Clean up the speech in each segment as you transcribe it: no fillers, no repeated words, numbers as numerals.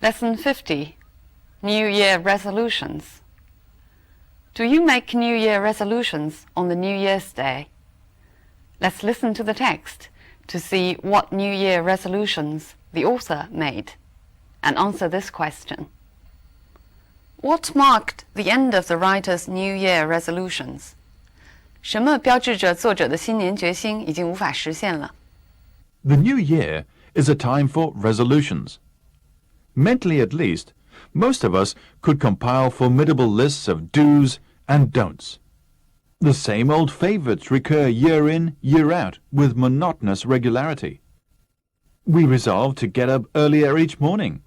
Lesson 50, New Year Resolutions. Do you make New Year resolutions on the New Year's Day? Let's listen to the text to see what New Year resolutions the author made and answer this question. What marked the end of the writer's New Year resolutions? 什么标志着作者的新年决心已经无法实现了？ The new year is a time for resolutions. Mentally at least, most of us could compile formidable lists of do's and don'ts. The same old favorites recur year in, year out with monotonous regularity. We resolve to get up earlier each morning,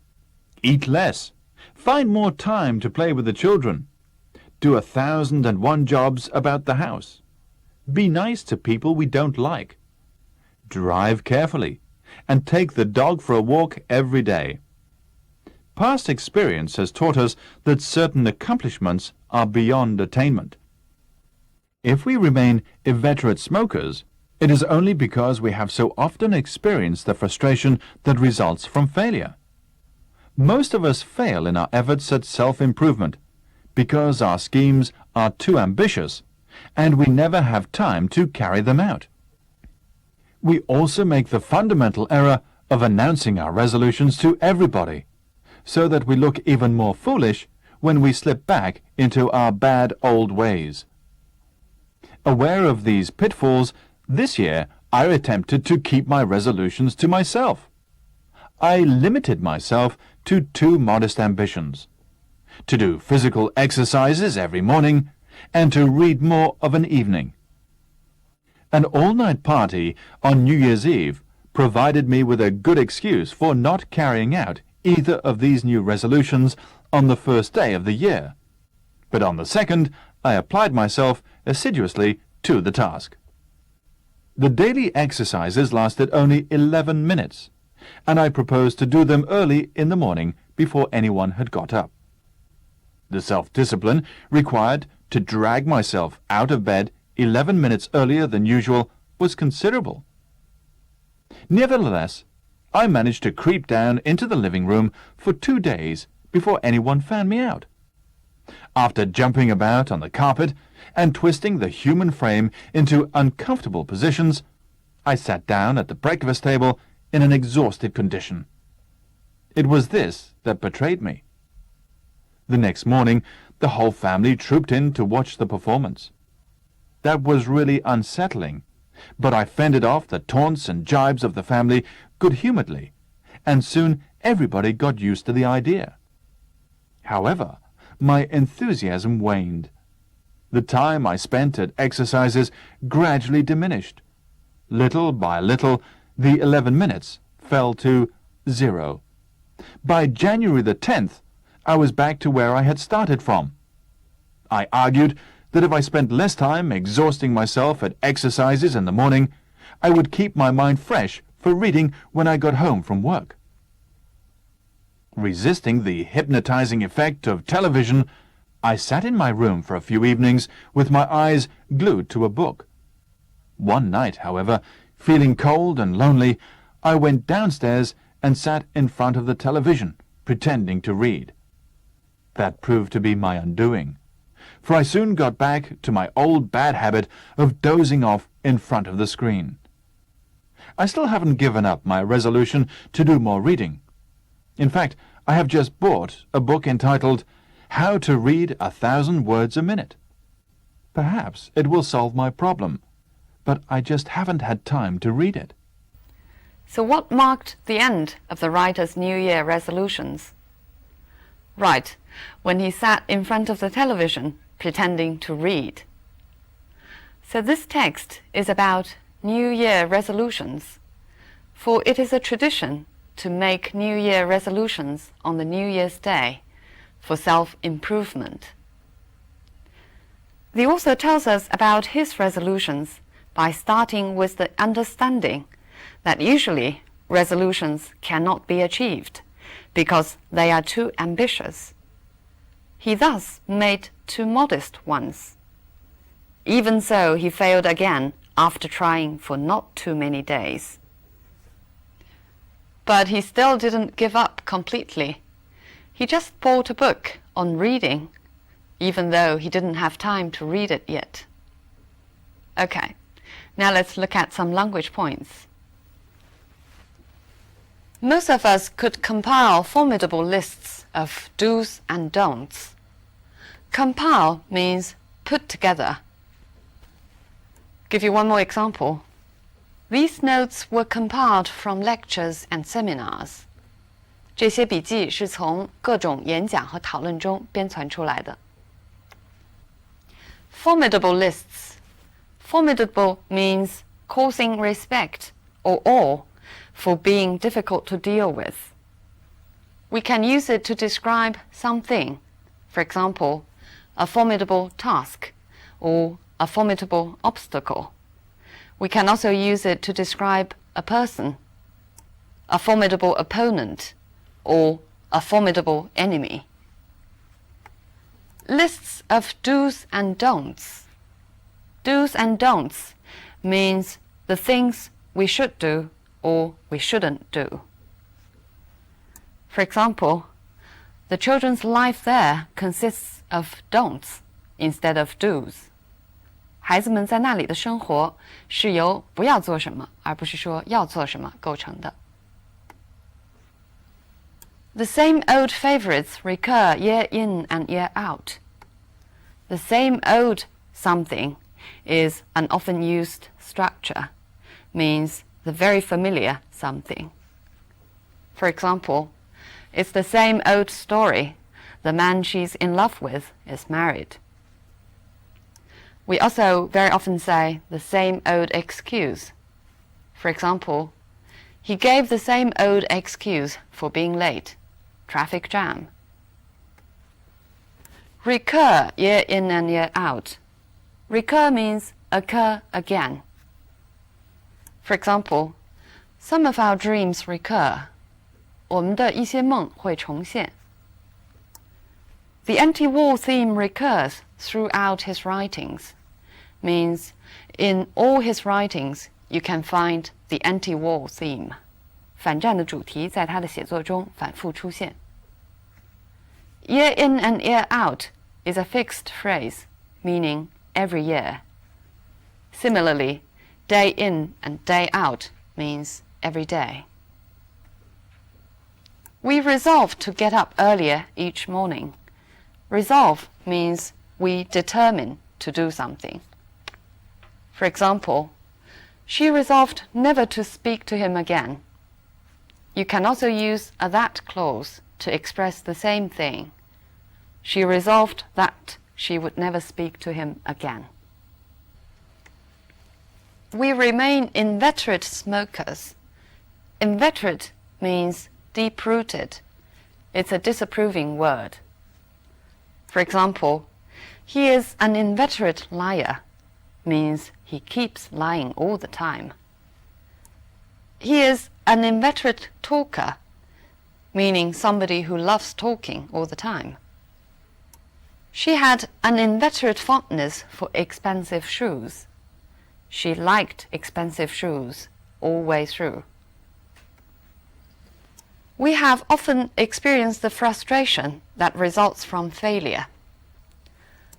eat less, find more time to play with the children, do 1,001 jobs about the house, be nice to people we don't like, drive carefully, and take the dog for a walk every day. Past experience has taught us that certain accomplishments are beyond attainment. If we remain inveterate smokers, it is only because we have so often experienced the frustration that results from failure. Most of us fail in our efforts at self-improvement because our schemes are too ambitious and we never have time to carry them out. We also make the fundamental error of announcing our resolutions to everybody, so that we look even more foolish when we slip back into our bad old ways. Aware of these pitfalls, this year I attempted to keep my resolutions to myself. I limited myself to 2 modest ambitions: to do physical exercises every morning and to read more of an evening. An all-night party on New Year's Eve provided me with a good excuse for not carrying out either of these new resolutions on the first day of the year, but on the second I applied myself assiduously to the task. The daily exercises lasted only 11 minutes, and I proposed to do them early in the morning before anyone had got up. The self-discipline required to drag myself out of bed 11 minutes earlier than usual was considerable. Nevertheless, I managed to creep down into the living room for 2 days before anyone found me out. After jumping about on the carpet and twisting the human frame into uncomfortable positions, I sat down at the breakfast table in an exhausted condition. It was this that betrayed me. The next morning, the whole family trooped in to watch the performance. That was really unsettling, but I fended off the taunts and jibes of the family good-humouredly, and soon everybody got used to the idea. However, my enthusiasm waned. The time I spent at exercises gradually diminished. Little by little, the 11 minutes fell to 0. By January the 10th, I was back to where I had started from. I argued that if I spent less time exhausting myself at exercises in the morning, I would keep my mind fresh for reading when I got home from work. Resisting the hypnotizing effect of television, I sat in my room for a few evenings with my eyes glued to a book. One night, however, feeling cold and lonely, I went downstairs and sat in front of the television, pretending to read. That proved to be my undoing, for I soon got back to my old bad habit of dozing off in front of the screen. I still haven't given up my resolution to do more reading. In fact, I have just bought a book entitled How to Read 1,000 Words a Minute. Perhaps it will solve my problem, but I just haven't had time to read it. So what marked the end of the writer's New Year resolutions? Right, when he sat in front of the television pretending to read. So this text is about New Year resolutions, for it is a tradition to make New Year resolutions on the New Year's Day for self-improvement. The author tells us about his resolutions by starting with the understanding that usually resolutions cannot be achieved because they are too ambitious. He thus made 2 modest ones. Even so, he failed again after trying for not too many days. But he still didn't give up completely. He just bought a book on reading, even though he didn't have time to read it yet. Okay, now let's look at some language points. Most of us could compile formidable lists of do's and don'ts. Compile means put together. Give you one more example. These notes were compiled from lectures and seminars. 这些笔记是从各种演讲和讨论中编纂出来的。Formidable lists. Formidable means causing respect or awe for being difficult to deal with. We can use it to describe something. For example, a formidable task or a formidable obstacle. We can also use it to describe a person, a formidable opponent, or a formidable enemy. Lists of do's and don'ts. Do's and don'ts means the things we should do or we shouldn't do. For example, the children's life there consists of don'ts instead of do's. 孩子们在那里的生活是由不要做什么，而不是说要做什么构成的。The same old favorites recur year in and year out. The same old something is an often used structure, means the very familiar something. For example, it's the same old story. The man she's in love with is married. We also very often say the same old excuse. For example, he gave the same old excuse for being late. Traffic jam. Recur year in and year out. Recur means occur again. For example, some of our dreams recur. 我们的一些梦会重现。The anti-war theme recurs throughout his writings, means in all his writings you can find the anti-war theme. 反战的主题在他的写作中反复出现。Year in and year out is a fixed phrase, meaning every year. Similarly, day in and day out means every day. We resolve to get up earlier each morning. Resolve means we determine to do something. For example, she resolved never to speak to him again. You can also use a that clause to express the same thing. She resolved that she would never speak to him again. We remain inveterate smokers. Inveterate means deep-rooted. It's a disapproving word. For example, he is an inveterate liar, means he keeps lying all the time. He is an inveterate talker, meaning somebody who loves talking all the time. She had an inveterate fondness for expensive shoes. She liked expensive shoes all the way through. We have often experienced the frustration that results from failure.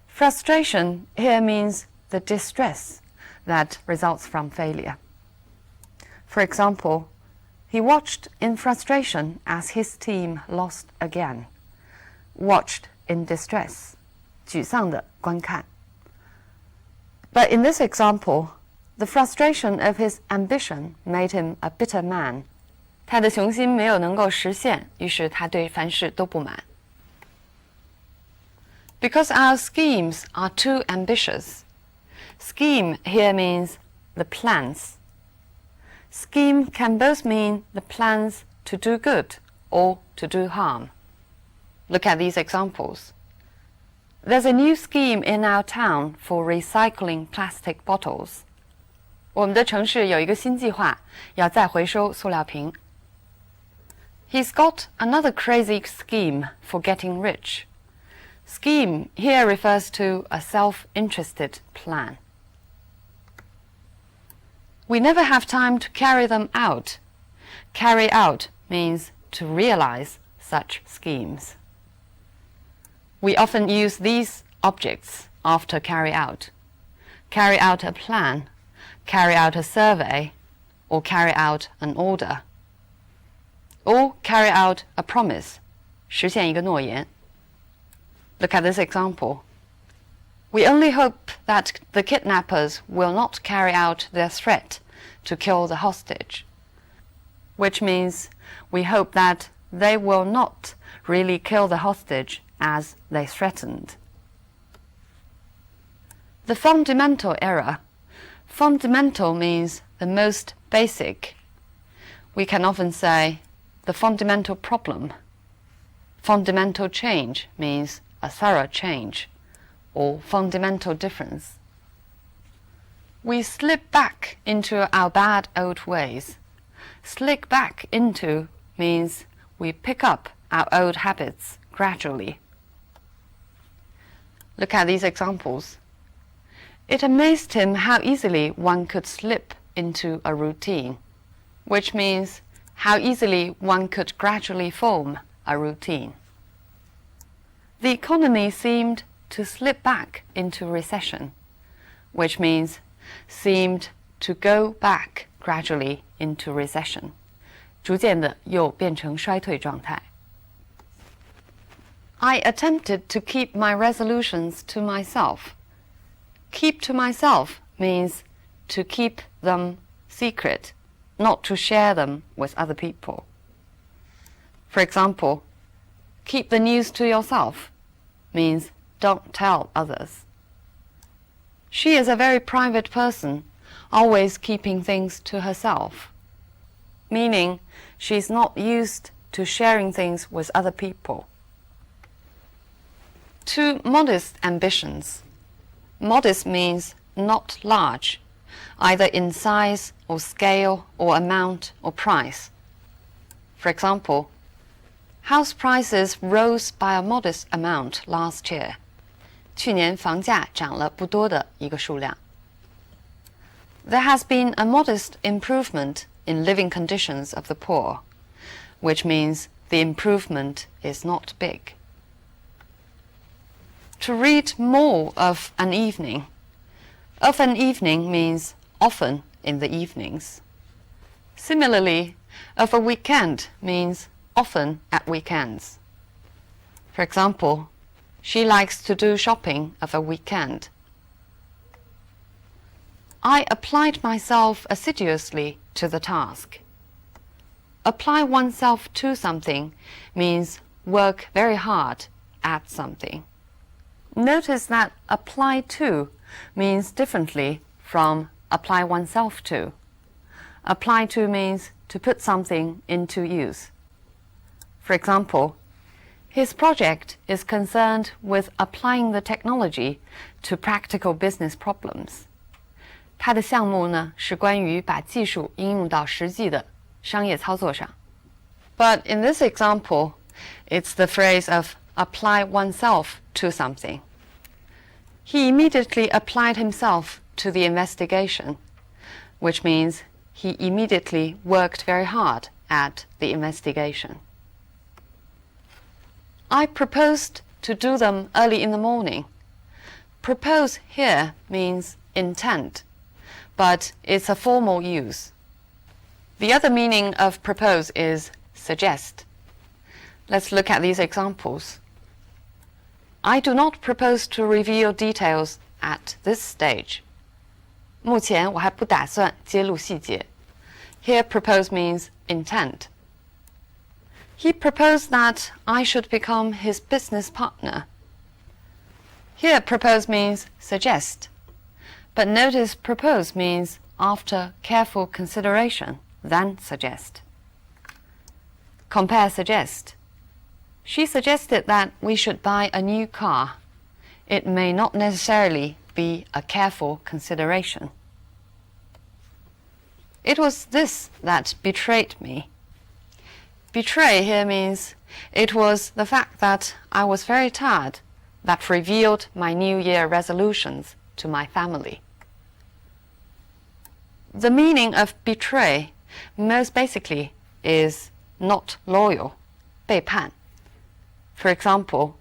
Frustration here means the distress that results from failure. For example, he watched in frustration as his team lost again. Watched in distress, 沮丧地观看. But in this example, the frustration of his ambition made him a bitter man. 他的雄心没有能够实现，于是他对凡事都不满。Because our schemes are too ambitious. Scheme here means the plans. Scheme can both mean the plans to do good or to do harm. Look at these examples. There's a new scheme in our town for recycling plastic bottles. 我们的城市有一个新计划，要再回收塑料瓶。He's got another crazy scheme for getting rich. Scheme here refers to a self-interested plan. We never have time to carry them out. Carry out means to realize such schemes. We often use these objects after carry out. Carry out a plan, carry out a survey, or carry out an order. Or carry out a promise, 实现一个诺言. Look at this example. We only hope that the kidnappers will not carry out their threat to kill the hostage, which means we hope that they will not really kill the hostage as they threatened. The fundamental error. Fundamental means the most basic. We can often say the fundamental problem. Fundamental change means a thorough change or fundamental difference. We slip back into our bad old ways. Slip back into means we pick up our old habits gradually. Look at these examples. It amazed him how easily one could slip into a routine, which means how easily one could gradually form a routine. The economy seemed to slip back into recession, which means seemed to go back gradually into recession. 逐渐的又变成衰退状态. I attempted to keep my resolutions to myself. Keep to myself means to keep them secret, not to share them with other people. For example, keep the news to yourself means don't tell others. She is a very private person, always keeping things to herself, meaning she's not used to sharing things with other people. Too modest ambitions. Modest means not large, either in size or scale or amount or price. For example, house prices rose by a modest amount last year. 去年房价涨了不多的一个数量. There has been a modest improvement in living conditions of the poor, which means the improvement is not big. To read more of an evening. Of an evening means often in the evenings. Similarly, of a weekend means often at weekends. For example, she likes to do shopping of a weekend. I applied myself assiduously to the task. Apply oneself to something means work very hard at something. Notice that apply to means differently from apply oneself to. Apply to means to put something into use. For example, his project is concerned with applying the technology to practical business problems. 他的项目呢，是关于把技术应用到实际的商业操作上. But in this example, it's the phrase of apply oneself to something. He immediately applied himself to the investigation, which means he immediately worked very hard at the investigation. I proposed to do them early in the morning. Propose here means intent, but it's a formal use. The other meaning of propose is suggest. Let's look at these examples. I do not propose to reveal details at this stage. 目前我还不打算揭露细节. Here propose means intent. He proposed that I should become his business partner. Here propose means suggest. But notice propose means after careful consideration, then suggest. Compare suggest. She suggested that we should buy a new car. It may not necessarily be a careful consideration. It was this that betrayed me. Betray here means it was the fact that I was very tired that revealed my New Year resolutions to my family. The meaning of betray most basically is not loyal, 背叛. For example,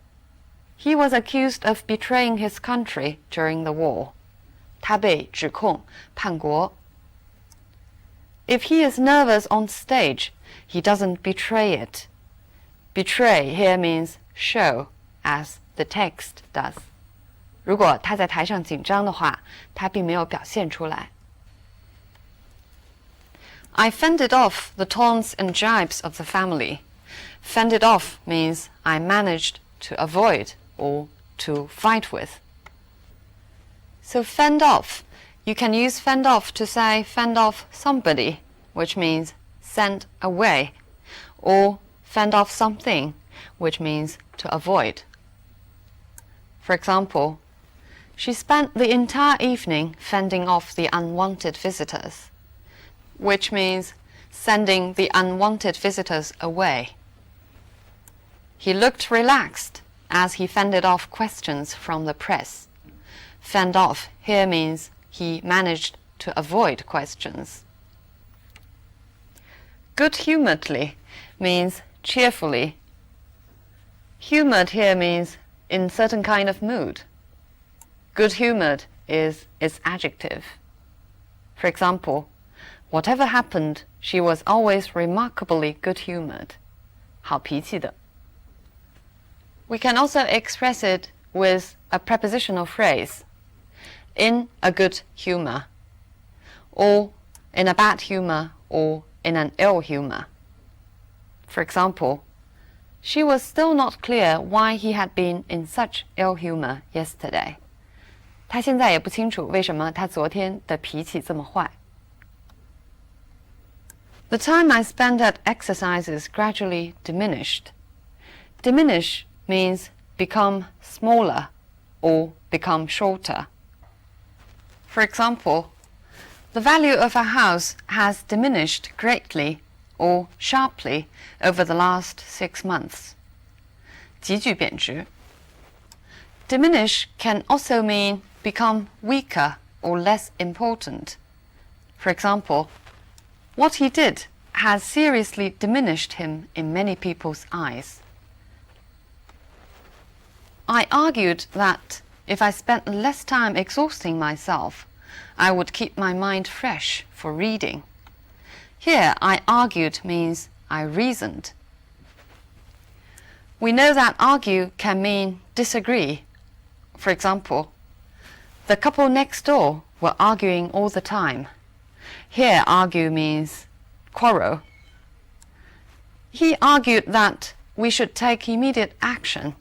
He was accused of betraying his country during the war. 他被指控叛国。If he is nervous on stage, he doesn't betray it. Betray here means show, as the text does. 如果他在台上紧张的话，他并没有表现出来。I fended off the taunts and jibes of the family. Fended off means I managed to avoid or to fight with. So fend off, you can use fend off to say fend off somebody, which means send away, or fend off something, which means to avoid. For example, she spent the entire evening fending off the unwanted visitors, which means sending the unwanted visitors away. He looked relaxed as he fended off questions from the press. Fend off here means he managed to avoid questions. Good-humoredly means cheerfully. Humored here means in certain kind of mood. Good-humored is its adjective. For example, whatever happened, she was always remarkably good-humored. 好脾气的。We can also express it with a prepositional phrase, in a good humor, or in a bad humor, or in an ill humor. For example, she was still not clear why he had been in such ill humor yesterday. 她现在也不清楚为什么他昨天的脾气这么坏。The time I spent at exercises gradually diminished. Diminish means become smaller or become shorter. For example, the value of our house has diminished greatly or sharply over the last 6 months. 急剧贬值。Diminish can also mean become weaker or less important. For example, what he did has seriously diminished him in many people's eyes. I argued that if I spent less time exhausting myself, I would keep my mind fresh for reading. Here, I argued means I reasoned. We know that argue can mean disagree. For example, the couple next door were arguing all the time. Here, argue means quarrel. He argued that we should take immediate action.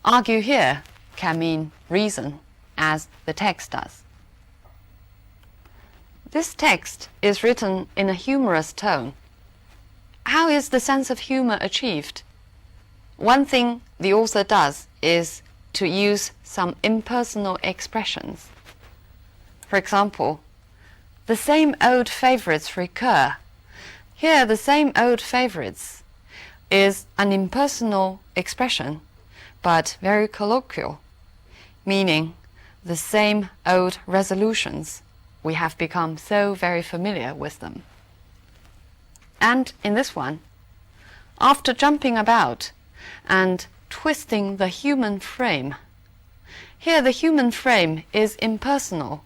Argue here can mean reason, as the text does. This text is written in a humorous tone. How is the sense of humor achieved? One thing the author does is to use some impersonal expressions. For example, the same old favorites recur. Here, the same old favorites is an impersonal expression, but very colloquial, meaning the same old resolutions. We have become so very familiar with them. And in this one, after jumping about and twisting the human frame, here the human frame is impersonal,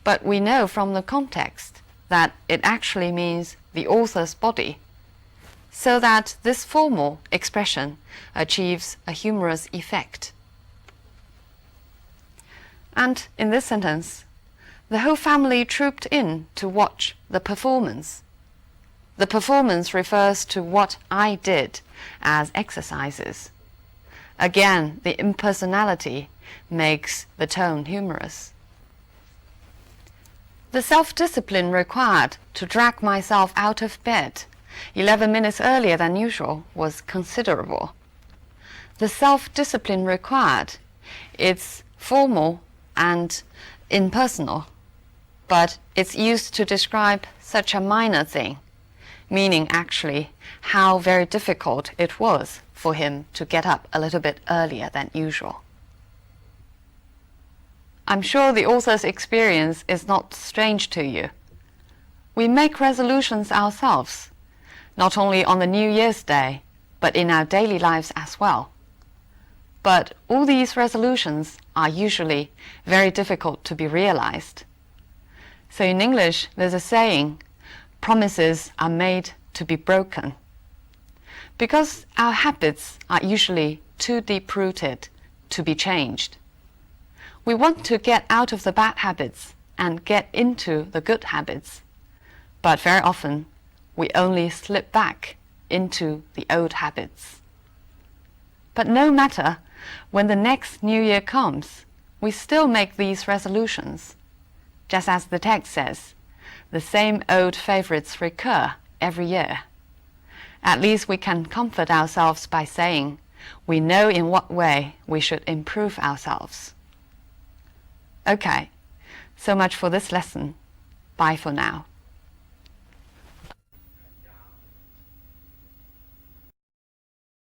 but we know from the context that it actually means the author's body, so that this formal expression achieves a humorous effect. And in this sentence, the whole family trooped in to watch the performance. The performance refers to what I did as exercises. Again, the impersonality makes the tone humorous. The self-discipline required to drag myself out of bed 11 minutes earlier than usual was considerable. The self-discipline required, it's formal and impersonal, but it's used to describe such a minor thing, meaning actually how very difficult it was for him to get up a little bit earlier than usual. I'm sure the author's experience is not strange to you. We make resolutions ourselves, not only on the New Year's Day, but in our daily lives as well. But all these resolutions are usually very difficult to be realized. So in English, there's a saying, promises are made to be broken. Because our habits are usually too deep-rooted to be changed. We want to get out of the bad habits and get into the good habits. But very often, we only slip back into the old habits. But no matter, when the next New Year comes, we still make these resolutions. Just as the text says, the same old favorites recur every year. At least we can comfort ourselves by saying, we know in what way we should improve ourselves. Okay, so much for this lesson. Bye for now.